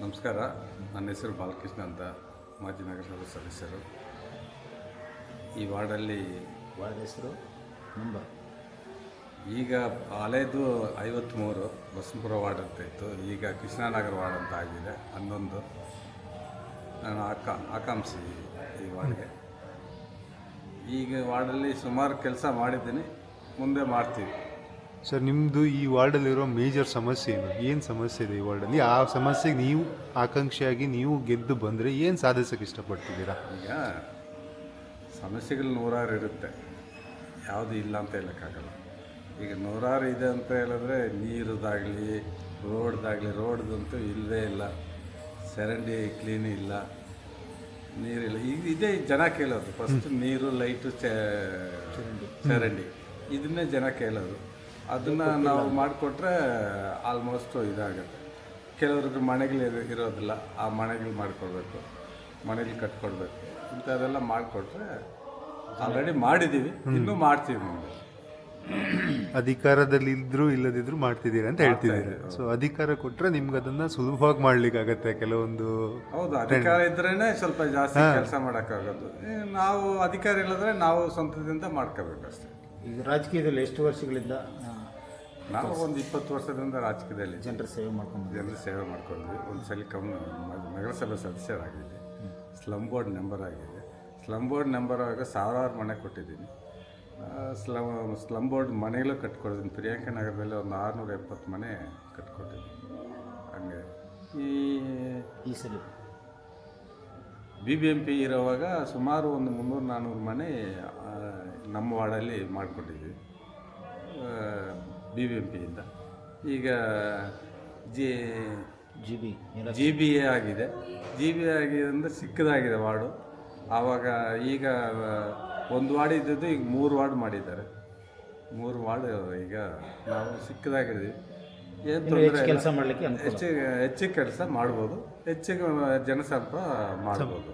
ನಮಸ್ಕಾರ. ನನ್ನ ಹೆಸರು ಬಾಲಕೃಷ್ಣ ಅಂತ, ಮಾಜಿ ನಗರಸಭೆ ಸದಸ್ಯರು. ಈ ವಾರ್ಡಲ್ಲಿ ವಾರ್ಡ್ ಹೆಸರು ನಂಬರ್ ಈಗ ಹಳೇದು 53 ಬಸಂಪುರ ವಾರ್ಡ್ ಅಂತ ಇತ್ತು. ಈಗ ಕೃಷ್ಣನಗರ ವಾರ್ಡ್ ಅಂತ ಆಗಿದೆ 11. ನಾನು ಆಕಾಂಕ್ಷಿ ಈ ವಾರ್ಡ್ಗೆ. ಈಗ ವಾರ್ಡಲ್ಲಿ ಸುಮಾರು ಕೆಲಸ ಮಾಡಿದ್ದೀನಿ, ಮುಂದೆ ಮಾಡ್ತೀವಿ. ಸರ್, ನಿಮ್ಮದು ಈ ವಾರ್ಡಲ್ಲಿರೋ ಮೇಜರ್ ಸಮಸ್ಯೆ ಏನು ಸಮಸ್ಯೆ ಇದೆ ಈ ವಾರ್ಡಲ್ಲಿ? ಆ ಸಮಸ್ಯೆಗೆ ನೀವು ಆಕಾಂಕ್ಷಿಯಾಗಿ ನೀವು ಗೆದ್ದು ಬಂದರೆ ಏನು ಸಾಧಿಸೋಕ್ಕೆ ಇಷ್ಟಪಡ್ತಿದ್ದೀರಾ? ಈಗ ಸಮಸ್ಯೆಗಳು ನೂರಾರು ಇರುತ್ತೆ, ಯಾವುದು ಇಲ್ಲ ಅಂತ ಹೇಳೋಕ್ಕಾಗಲ್ಲ. ಈಗ ನೂರಾರು ಇದೆ ಅಂತ ಹೇಳಿದ್ರೆ ನೀರದಾಗಲಿ ರೋಡ್ದಂತೂ ಇಲ್ಲವೇ ಇಲ್ಲ. ಚರಂಡಿ ಕ್ಲೀನ್ ಇಲ್ಲ, ನೀರಿಲ್ಲ. ಈಗ ಇದೇ ಜನ ಕೇಳೋದು, ಫಸ್ಟ್ ನೀರು, ಲೈಟು, ಚರಂಡಿ ಇದನ್ನೇ ಜನ ಕೇಳೋದು. ಅದನ್ನು ನಾವು ಮಾಡಿಕೊಟ್ರೆ ಆಲ್ಮೋಸ್ಟು ಇದಾಗುತ್ತೆ. ಕೆಲವ್ರಿಗೆ ಮನೆಗಳು ಇರೋದಿಲ್ಲ, ಆ ಮನೆಗಳು ಮಾಡಿಕೊಡ್ಬೇಕು, ಮನೆಗಳು ಕಟ್ಕೊಡ್ಬೇಕು. ಇಂಥದ್ದೆಲ್ಲ ಮಾಡಿಕೊಟ್ರೆ ಆಲ್ರೆಡಿ ಮಾಡಿದ್ದೀವಿ, ಇನ್ನೂ ಮಾಡ್ತೀವಿ. ಮುಂದೆ ಅಧಿಕಾರದಲ್ಲಿ ಇದ್ದರೂ ಇಲ್ಲದಿದ್ದರೂ ಮಾಡ್ತಿದ್ದೀರಾ ಅಂತ ಹೇಳ್ತಿದ್ದೀರಾ. ಸೊ ಅಧಿಕಾರ ಕೊಟ್ಟರೆ ನಿಮ್ಗೆ ಅದನ್ನು ಸುಲಭವಾಗಿ ಮಾಡ್ಲಿಕ್ಕಾಗತ್ತೆ ಕೆಲವೊಂದು. ಹೌದು, ಅಧಿಕಾರ ಇದ್ರೇ ಸ್ವಲ್ಪ ಜಾಸ್ತಿ ಕೆಲಸ ಮಾಡೋಕ್ಕಾಗೋದು. ನಾವು ಅಧಿಕಾರ ಇಲ್ಲದ್ರೆ ನಾವು ಸ್ವಂತದಿಂದ ಮಾಡ್ಕೋಬೇಕು ಅಷ್ಟೇ. ಈಗ ರಾಜಕೀಯದಲ್ಲಿ ಎಷ್ಟು ವರ್ಷಗಳಿಂದ ನಾವು ಒಂದು 20 ವರ್ಷದಿಂದ ರಾಜಕೀಯದಲ್ಲಿ ಜನರ ಸೇವೆ ಮಾಡ್ಕೊಂಡ್ವಿ. ಒಂದು ಸಲ ನಗರಸಭೆ ಸದಸ್ಯರಾಗಿದ್ದೆ, ಸ್ಲಮ್ ಬೋರ್ಡ್ ಮೆಂಬರ್ ಆಗಿದೆ. ಸ್ಲಮ್ ಬೋರ್ಡ್ ಮೆಂಬರ್ ಆಗ ಸಾವಿರಾರು ಮನೆ ಕೊಟ್ಟಿದ್ದೀನಿ. ಸ್ಲಮ್ ಬೋರ್ಡ್ ಮನೆಗಳು ಕಟ್ಕೊಡ್ತೀನಿ. ಪ್ರಿಯಾಂಕ ನಗರದಲ್ಲಿ ಒಂದು 670 ಮನೆ ಕಟ್ಕೊಟ್ಟಿದ್ದೀನಿ. ಹಂಗೆ ಈ ಸಲ BBMP ಇರೋವಾಗ ಸುಮಾರು ಒಂದು 300-400 ಮನೆ ನಮ್ಮ ವಾರ್ಡಲ್ಲಿ ಮಾಡಿಕೊಟ್ಟಿದ್ವಿ BBMPಯಿಂದ. ಈಗ GBA ಆಗಿದೆ. GBA ಆಗಿದೆ ಅಂದರೆ ಚಿಕ್ಕದಾಗಿದೆ ವಾರ್ಡು. ಆವಾಗ ಈಗ ಒಂದು ವಾರ್ಡ್ ಇದ್ದದ್ದು ಈಗ 3 ವಾರ್ಡ್ ಮಾಡಿದ್ದಾರೆ. 3 ವಾರ್ಡ್ ಈಗ ನಾವು ಚಿಕ್ಕದಾಗಿದ್ದೀವಿ. ಏನು ತೊಂದರೆ ಕೆಲಸ ಮಾಡಲಿಕ್ಕೆ ಹೆಚ್ಚಿಗೆ ಕೆಲಸ ಮಾಡ್ಬೋದು, ಹೆಚ್ಚಿಗೆ ಜನಸಂಪರ್ಕ ಮಾಡ್ಬೋದು.